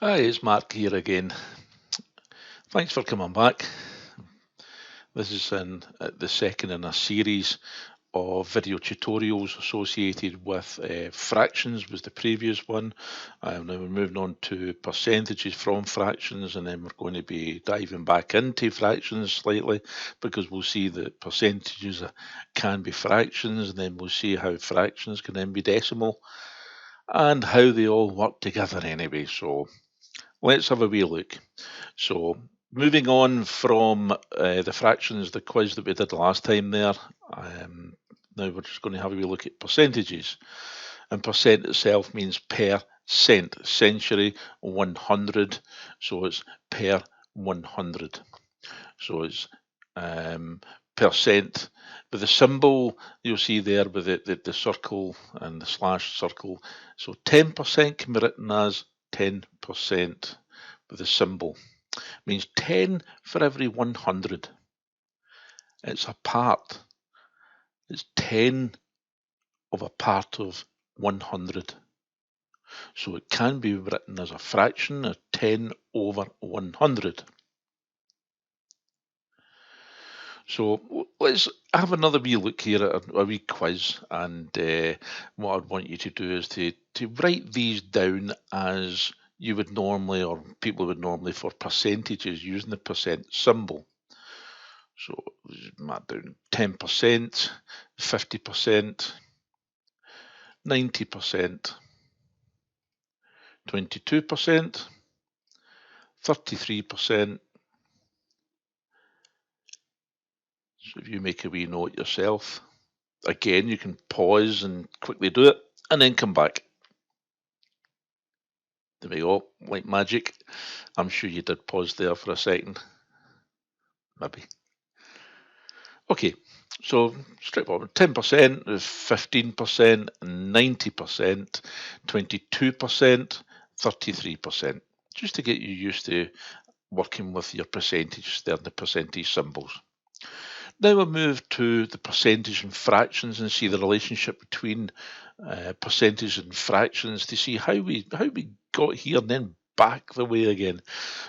Hi, it's Mark here again. Thanks for coming back. This is the second in a series of video tutorials associated with fractions was the previous one. Now we're moving on to percentages from fractions, and then we're going to be diving back into fractions slightly because we'll see that percentages can be fractions, and then we'll see how fractions can then be decimal and how they all work together anyway. So let's have a wee look. So moving on from the fractions, the quiz that we did last time there, now we're just going to have a wee look at percentages. And percent itself means per cent, century 100. So it's per 100. So it's percent. But the symbol you'll see there with the circle and the slash circle. So 10% can be written as 10% with the symbol. Means 10 for every 100. It's a part. It's 10 of a part of 100. So it can be written as a fraction of 10 over 100. So let's have another wee look here at a wee quiz, and what I'd want you to do is to write these down as you would normally, or people would normally, for percentages using the percent symbol. So mark down 10%, 50%, 90%, 22%, 33%. So if you make a wee note yourself, again, you can pause and quickly do it and then come back. There we go, like magic. I'm sure you did pause there for a second. Maybe. Okay, so straightforward. 10% is 15%, 90%, 22%, 33%. Just to get you used to working with your percentage there, the percentage symbols. Now we'll move to the percentage and fractions and see the relationship between percentage and fractions to see how we got here and then back the way again.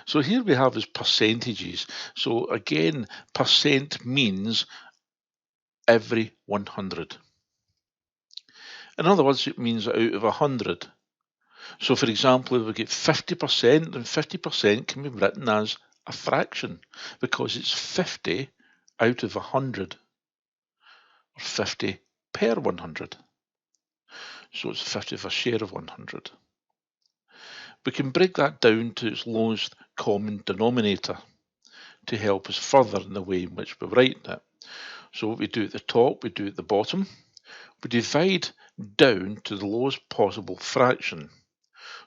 So here we have is percentages. So again, percent means every 100. In other words, it means out of 100. So for example, if we get 50%, then 50% can be written as a fraction because it's 50 out of 100, or 50 per 100. So it's 50 of a share of 100. We can break that down to its lowest common denominator to help us further in the way in which we're writing it. So what we do at the top, we do at the bottom. We divide down to the lowest possible fraction.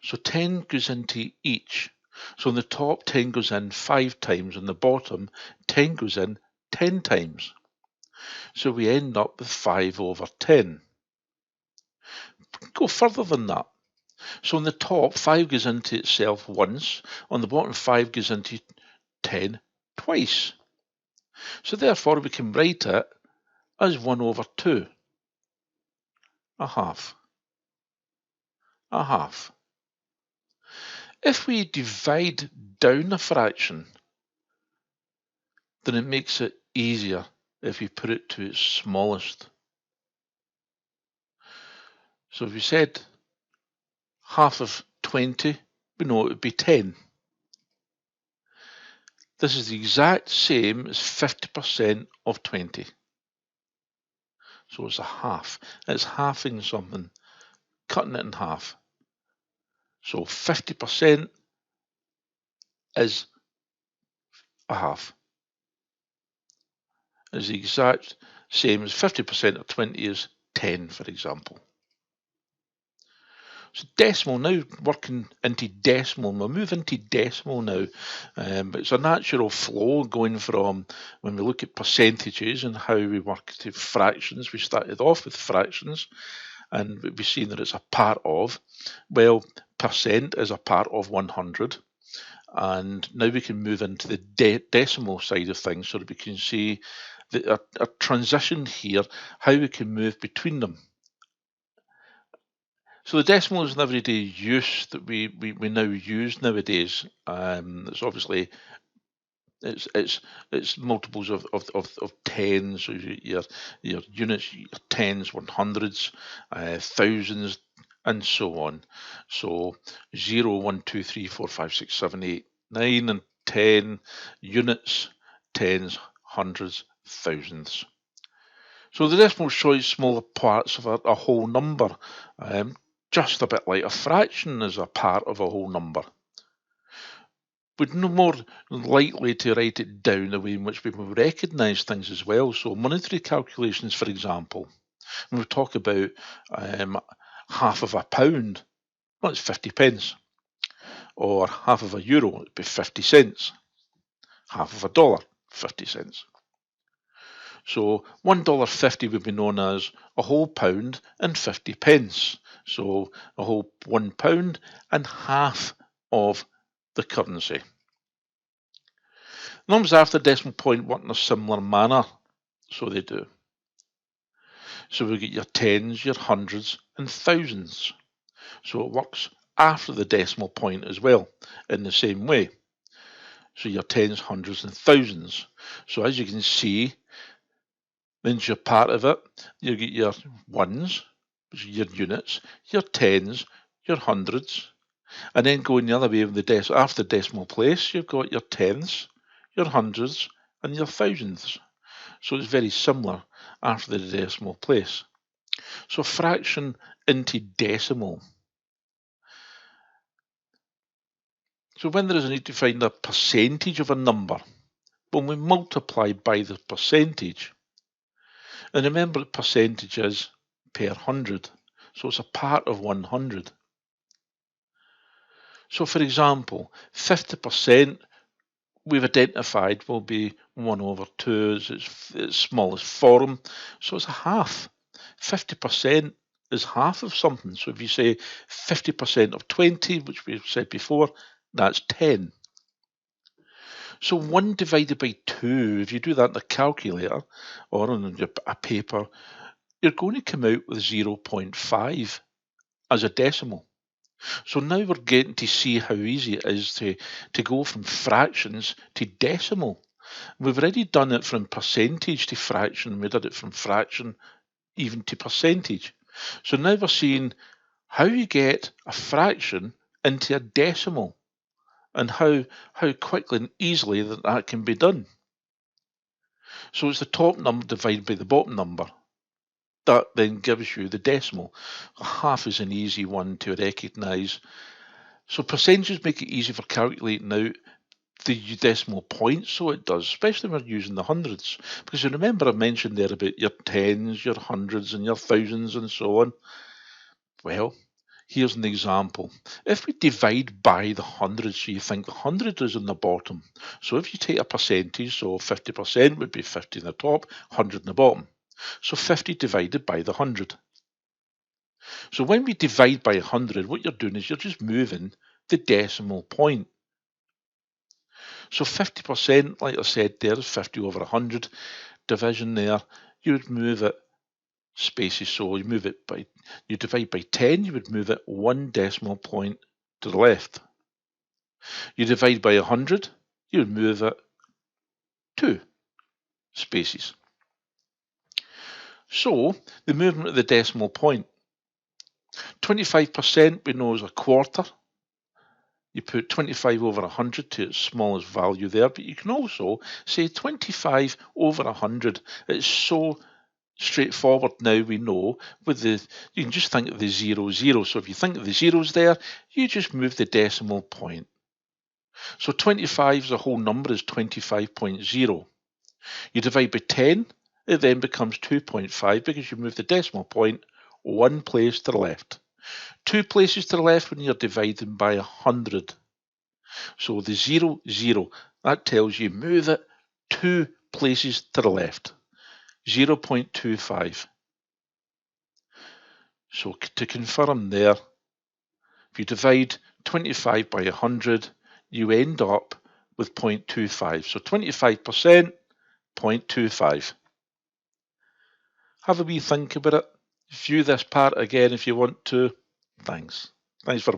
So 10 goes into each. So on the top, 10 goes in 5 times. On the bottom, 10 goes in 10 times. So we end up with 5 over 10. Go further than that. So on the top, 5 goes into itself once. On the bottom, 5 goes into 10 twice. So therefore, we can write it as 1 over 2. A half. A half. If we divide down a fraction, then it makes it easier if we put it to its smallest. So if we said half of 20, we know it would be 10. This is the exact same as 50% of 20. So it's a half. It's halving something, cutting it in half. So 50% is a half. It's the exact same as 50% of 20 is 10, for example. So decimal, now working into decimal, we'll move into decimal now. But it's a natural flow going from when we look at percentages and how we work to fractions. We started off with fractions and we've seen that it's a part of. Well, percent is a part of 100. And now we can move into the decimal side of things so that we can see a transition here, how we can move between them. So the decimal is an everyday use that we now use nowadays. It's obviously it's multiples of tens, so your units, your tens, 100s, thousands, and so on. So 0, 1, 2, 3, 4, 5, 6, 7, 8, 9, and 10 units, tens, hundreds, thousands. So the decimal shows smaller parts of a whole number, just a bit like a fraction is a part of a whole number. We're no more likely to write it down the way in which people recognise things as well. So monetary calculations, for example, when we talk about half of a pound, well, it's 50 pence. Or half of a euro, it'd be 50 cents. Half of a dollar, 50 cents. So $1.50 would be known as a whole pound and 50 pence. So a whole £1 and half of the currency. Numbers after decimal point work in a similar manner, so they do. So we get your tens, your hundreds, and thousands. So it works after the decimal point as well, in the same way. So your tens, hundreds, and thousands. So as you can see, means you're part of it. You get your ones, which are your units, your tens, your hundreds, and then going the other way with the after the decimal place, you've got your tenths, your hundreds, and your thousands. So it's very similar after the decimal place. So fraction into decimal. So when there is a need to find a percentage of a number, when we multiply by the percentage, and remember that percentage is per 100, so it's a part of 100. So for example, 50% we've identified will be 1 over 2 is its smallest form, so it's a half. 50% is half of something, so if you say 50% of 20, which we've said before, that's 10. So 1 divided by 2, if you do that in a calculator or on a paper, you're going to come out with 0.5 as a decimal. So now we're getting to see how easy it is to go from fractions to decimal. We've already done it from percentage to fraction. We did it from fraction even to percentage. So now we're seeing how you get a fraction into a decimal and how quickly and easily that can be done. So it's the top number divided by the bottom number. That then gives you the decimal. Half is an easy one to recognise. So percentages make it easy for calculating out the decimal points, so it does, especially when we're using the hundreds. Because you remember I mentioned there about your tens, your hundreds, and your thousands, and so on. Well, here's an example. If we divide by the hundred, so you think the 100 is on the bottom. So if you take a percentage, so 50% would be 50 in the top, 100 in the bottom. So 50 divided by the 100. So when we divide by 100, what you're doing is you're just moving the decimal point. So 50%, like I said, there is 50 over 100. Division there, you would move it spaces, so you move it by, you divide by 10, you would move it 1 decimal point to the left. You divide by 100, you would move it 2 spaces. So the movement of the decimal point, 25% we know is a quarter. You put 25 over 100 to its smallest value there, but you can also say 25 over 100. It's so straightforward now, we know. With the, you can just think of the 0, 0. So if you think of the zeros there, you just move the decimal point. So 25 as a whole number is 25.0. You divide by 10, it then becomes 2.5 because you move the decimal point 1 place to the left. 2 places to the left when you're dividing by 100. So the 0, 0, that tells you move it 2 places to the left. 0.25. So to confirm there, if you divide 25 by 100, you end up with 0.25. So 25%, 0.25. Have a wee think about it. View this part again if you want to. Thanks. Thanks for